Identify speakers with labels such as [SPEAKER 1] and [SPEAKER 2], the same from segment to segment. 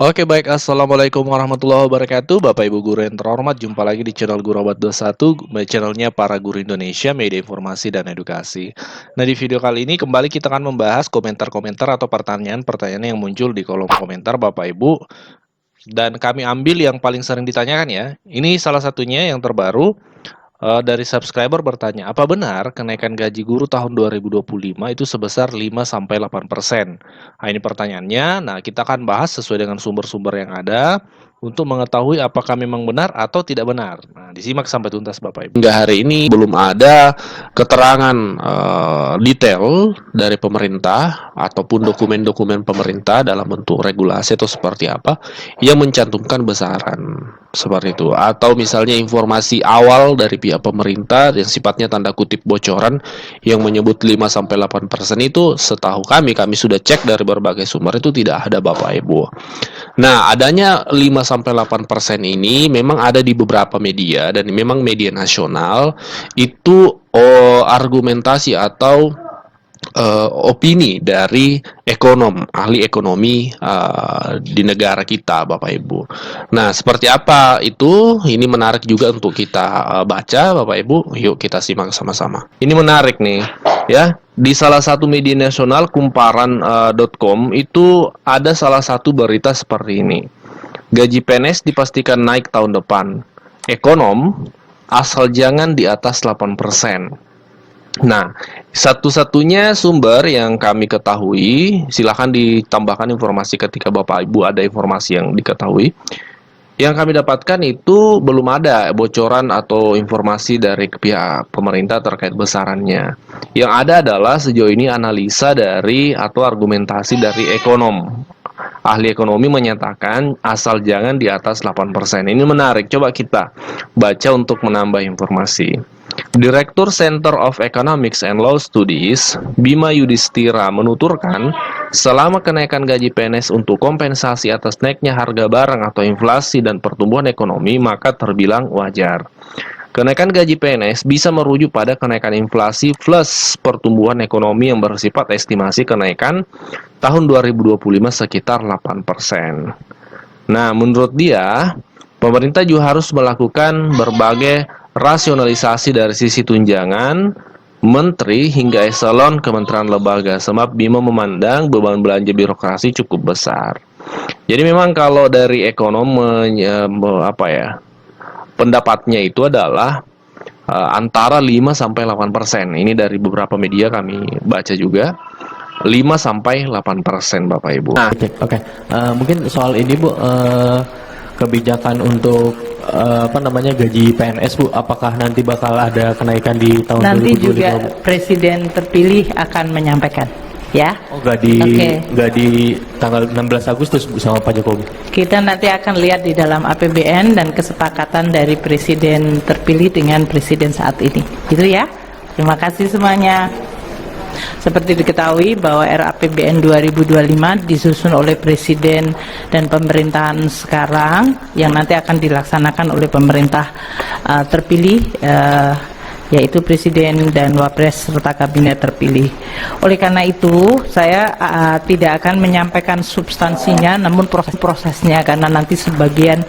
[SPEAKER 1] Oke baik, Assalamualaikum warahmatullahi wabarakatuh. Bapak Ibu guru yang terhormat, jumpa lagi di channel Guru Abad 21, channelnya para guru Indonesia, media informasi dan edukasi. Nah, di video kali ini kembali kita akan membahas komentar-komentar atau pertanyaan-pertanyaan yang muncul di kolom komentar Bapak Ibu. Dan kami ambil yang paling sering ditanyakan ya. Ini salah satunya yang terbaru. Dari subscriber bertanya, apa benar kenaikan gaji guru tahun 2025 itu sebesar 5-8%? Nah, ini pertanyaannya. Nah, kita akan bahas sesuai dengan sumber-sumber yang ada untuk mengetahui apakah memang benar atau tidak benar. Nah, disimak sampai tuntas Bapak Ibu. Hingga hari ini belum ada keterangan detail dari pemerintah ataupun dokumen-dokumen pemerintah dalam bentuk regulasi atau seperti apa yang mencantumkan besaran seperti itu, atau misalnya informasi awal dari pihak pemerintah yang sifatnya tanda kutip bocoran yang menyebut 5-8% itu, setahu kami sudah cek dari berbagai sumber itu tidak ada Bapak Ibu. Nah, adanya 5-8% ini memang ada di beberapa media dan memang media nasional itu argumentasi atau opini dari ahli ekonomi di negara kita Bapak Ibu. Nah, seperti apa itu? Ini menarik juga untuk kita baca Bapak Ibu. Yuk kita simak sama-sama. Ini menarik nih ya. Di salah satu media nasional kumparan.com itu ada salah satu berita seperti ini. Gaji PNS dipastikan naik tahun depan. Ekonom asal jangan di atas 8%. Nah, satu-satunya sumber yang kami ketahui, silahkan ditambahkan informasi ketika Bapak Ibu ada informasi yang diketahui. Yang kami dapatkan itu belum ada bocoran atau informasi dari pihak pemerintah terkait besarannya. Yang ada adalah sejauh ini analisa dari atau argumentasi dari ekonom. Ahli ekonomi menyatakan asal jangan di atas 8%. Ini menarik, coba kita baca untuk menambah informasi. Direktur Center of Economics and Law Studies, Bima Yudhistira menuturkan, selama kenaikan gaji PNS untuk kompensasi atas naiknya harga barang atau inflasi dan pertumbuhan ekonomi, maka terbilang wajar. Kenaikan gaji PNS bisa merujuk pada kenaikan inflasi plus pertumbuhan ekonomi yang bersifat estimasi kenaikan tahun 2025 sekitar 8%. Nah, menurut dia, pemerintah juga harus melakukan berbagai rasionalisasi dari sisi tunjangan menteri hingga eselon kementerian lembaga, sebab Bima memandang beban belanja birokrasi cukup besar. Jadi memang kalau dari ekonom pendapatnya itu adalah antara 5-8%. Ini dari beberapa media kami baca juga. 5-8% Bapak Ibu.
[SPEAKER 2] Nah, oke. Mungkin soal ini Bu, kebijakan untuk gaji PNS Bu, apakah nanti bakal ada kenaikan di tahun 2025?
[SPEAKER 3] Nanti juga Presiden terpilih akan menyampaikan, ya.
[SPEAKER 2] Oh, nggak di tanggal 16 Agustus Bu sama Pak Jokowi.
[SPEAKER 3] Kita nanti akan lihat di dalam APBN dan kesepakatan dari Presiden terpilih dengan Presiden saat ini. Gitu ya. Terima kasih semuanya. Seperti diketahui bahwa RAPBN 2025 disusun oleh Presiden dan pemerintahan sekarang yang nanti akan dilaksanakan oleh pemerintah terpilih, yaitu Presiden dan Wapres serta Kabinet terpilih. Oleh karena itu, saya tidak akan menyampaikan substansinya, namun proses-prosesnya, karena nanti sebagian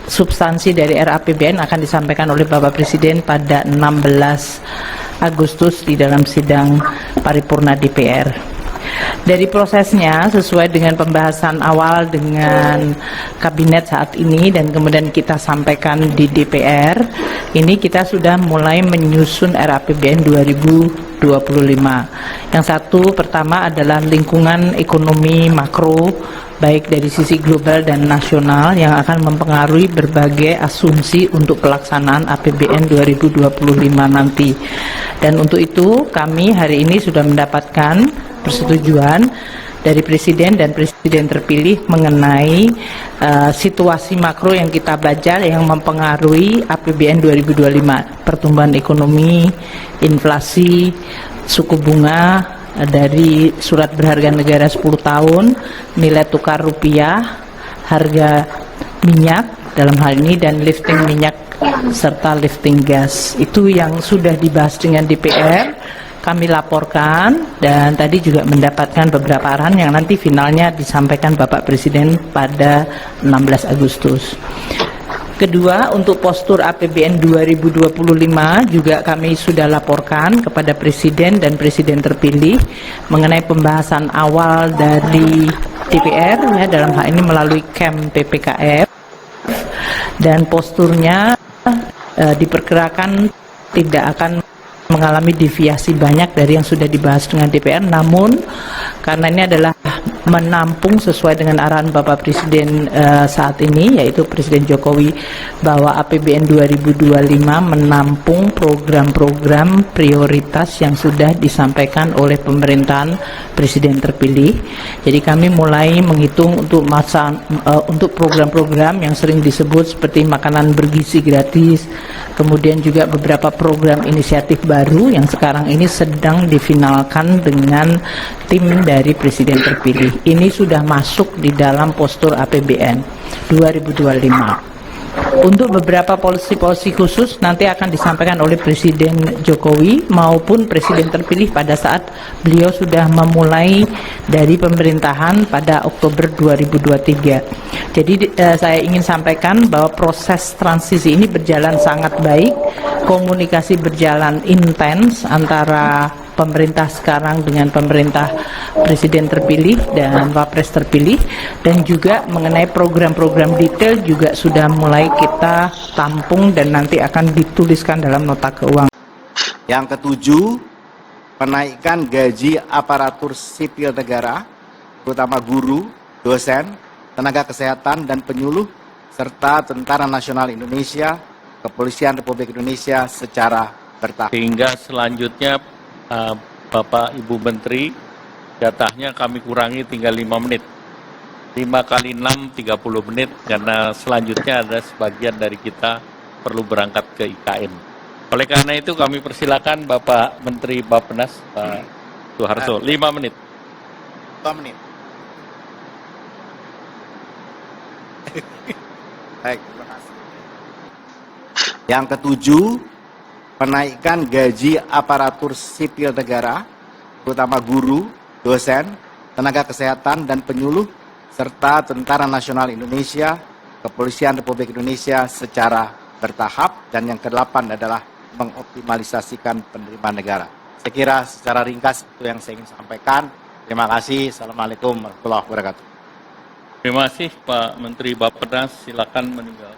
[SPEAKER 3] substansi dari RAPBN akan disampaikan oleh Bapak Presiden pada 16 Agustus di dalam sidang paripurna DPR. Dari prosesnya, sesuai dengan pembahasan awal dengan kabinet saat ini dan kemudian kita sampaikan di DPR, ini kita sudah mulai menyusun RAPBN 2025. Yang satu pertama adalah lingkungan ekonomi makro, baik dari sisi global dan nasional, yang akan mempengaruhi berbagai asumsi untuk pelaksanaan APBN 2025 nanti. Dan untuk itu kami hari ini sudah mendapatkan persetujuan dari Presiden dan Presiden terpilih mengenai situasi makro yang kita baca yang mempengaruhi APBN 2025, pertumbuhan ekonomi, inflasi, suku bunga dari surat berharga negara 10 tahun, nilai tukar rupiah, harga minyak dalam hal ini, dan lifting minyak serta lifting gas. Itu yang sudah dibahas dengan DPR kami laporkan dan tadi juga mendapatkan beberapa arahan yang nanti finalnya disampaikan Bapak Presiden pada 16 Agustus. Kedua, untuk postur APBN 2025 juga kami sudah laporkan kepada Presiden dan Presiden terpilih mengenai pembahasan awal dari DPR ya, dalam hal ini melalui KEM PPKF, dan posturnya diperkirakan tidak akan mengalami deviasi banyak dari yang sudah dibahas dengan DPR, namun karena ini adalah menampung sesuai dengan arahan Bapak Presiden saat ini, yaitu Presiden Jokowi, bahwa APBN 2025 menampung program-program prioritas yang sudah disampaikan oleh pemerintahan Presiden terpilih. Jadi kami mulai menghitung untuk program-program yang sering disebut seperti makanan bergizi gratis, kemudian juga beberapa program inisiatif baru yang sekarang ini sedang difinalkan dengan tim dari Presiden terpilih. Ini sudah masuk di dalam postur APBN 2025. Untuk beberapa polisi-polisi khusus nanti akan disampaikan oleh Presiden Jokowi maupun Presiden terpilih pada saat beliau sudah memulai dari pemerintahan pada Oktober 2023. Jadi saya ingin sampaikan bahwa proses transisi ini berjalan sangat baik, komunikasi berjalan intens antara pemerintah sekarang dengan pemerintah Presiden terpilih dan Wapres terpilih, dan juga mengenai program-program detail juga sudah mulai kita tampung dan nanti akan dituliskan dalam nota keuangan.
[SPEAKER 4] Yang ketujuh, menaikkan gaji aparatur sipil negara, terutama guru, dosen, tenaga kesehatan dan penyuluh, serta Tentara Nasional Indonesia, Kepolisian Republik Indonesia secara bertahap.
[SPEAKER 5] Sehingga selanjutnya Bapak Ibu Menteri, jatahnya kami kurangi tinggal 5 menit. 5 kali 6, 30 menit, karena selanjutnya ada sebagian dari kita perlu berangkat ke IKN. Oleh karena itu kami persilakan Bapak Menteri Bappenas, Pak Soeharto, 5 menit.
[SPEAKER 4] 5 menit. Baik, terima kasih. Yang ketujuh, menaikkan gaji aparatur sipil negara, terutama guru, dosen, tenaga kesehatan dan penyuluh, serta Tentara Nasional Indonesia, Kepolisian Republik Indonesia secara bertahap, dan yang ke-8 adalah mengoptimalisasikan penerimaan negara. Saya kira secara ringkas itu yang saya ingin sampaikan. Terima kasih. Assalamualaikum warahmatullahi wabarakatuh.
[SPEAKER 5] Terima kasih Pak Menteri Bappenas, silakan meninggal.